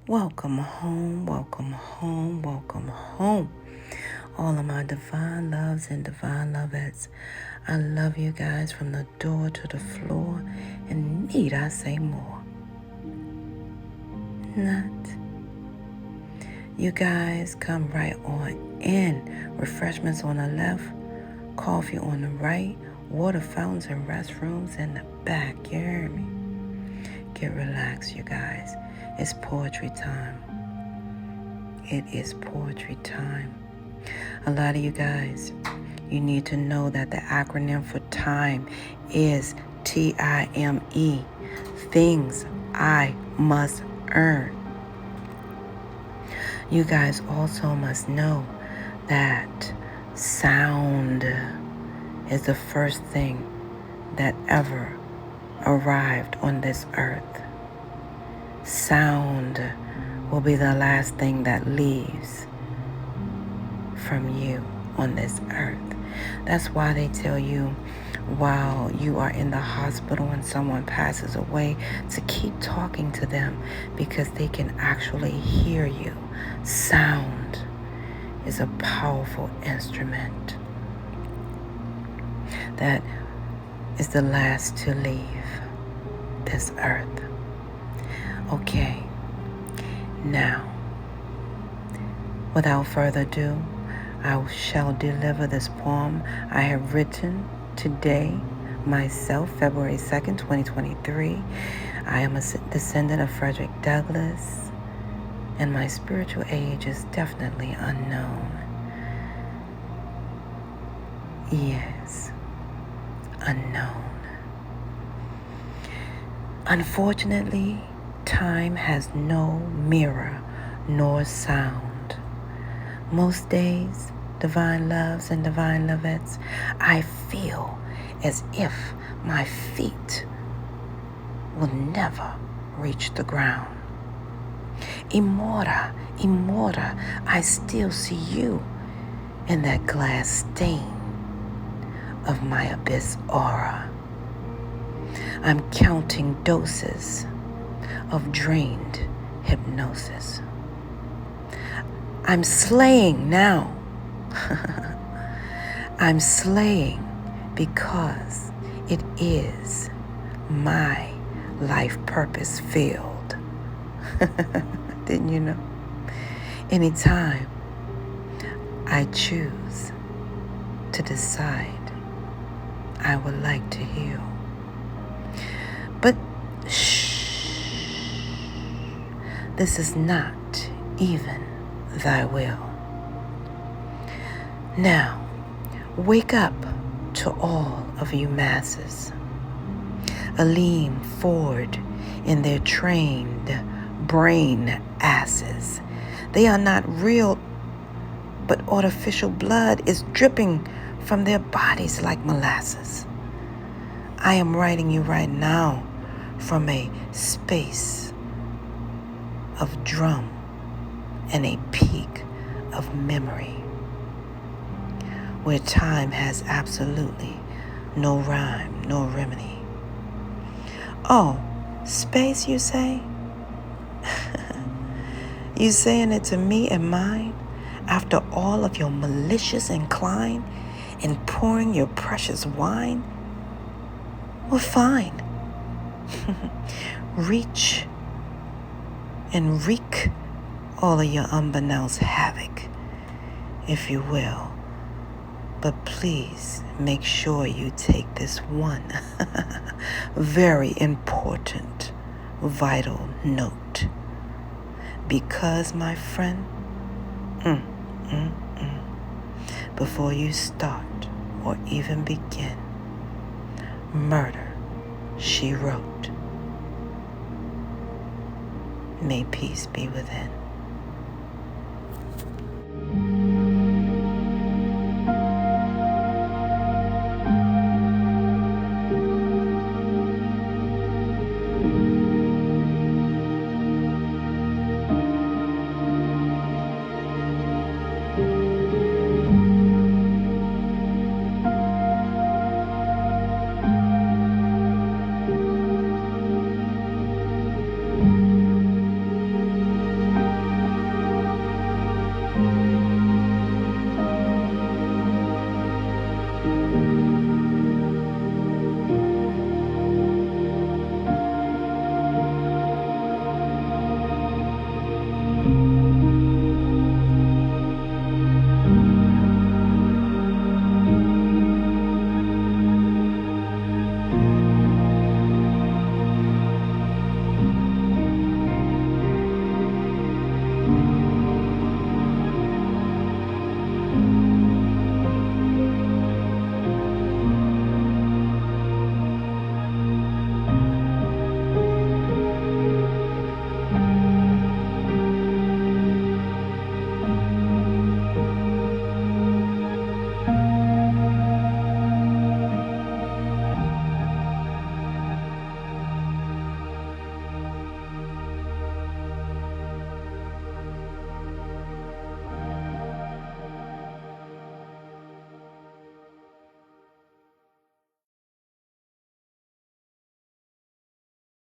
Welcome home, welcome home, welcome home. All of my divine loves and divine lovettes. I love you guys from the door to the floor, and need I say more? Not. You guys come right on in. Refreshments on the left, coffee on the right, water fountains and restrooms in the back. You hear me? Get relaxed, you guys. It's poetry time. It is poetry time. A lot of you guys, you need to know that the acronym for time is TIME. Things I must earn. You guys also must know that sound is the first thing that ever arrived on this earth. Sound will be the last thing that leaves from you on this earth. That's why they tell you while you are in the hospital and someone passes away to keep talking to them because they can actually hear you. Sound is a powerful instrument that is the last to leave this earth. Okay, now, without further ado, I shall deliver this poem I have written today, myself, February 2nd, 2023. I am a descendant of Frederick Douglass, and my spiritual age is definitely unknown. Yes, unknown. Unfortunately, time has no mirror nor sound. Most days, divine loves and divine lovettes, I feel as if my feet will never reach the ground. Immorta, I still see you in that glass stain of my abyss aura. I'm counting doses of drained hypnosis. I'm slaying now. I'm slaying because it is my life purpose field. Didn't you know? Anytime I choose to decide I would like to heal. But this is not even thy will. Now, wake up to all of you masses. A lean forward in their trained brain asses. They are not real, but artificial blood is dripping from their bodies like molasses. I am writing you right now from a space of drum and a peak of memory where time has absolutely no rhyme nor remedy. Oh, space, you say? You saying it to me and mine after all of your malicious incline in pouring your precious wine? Well, fine. Reach and wreak all of your unbeknownst havoc, if you will. But please make sure you take this one very important, vital note. Because, my friend, before you start or even begin, murder, she wrote. May peace be within.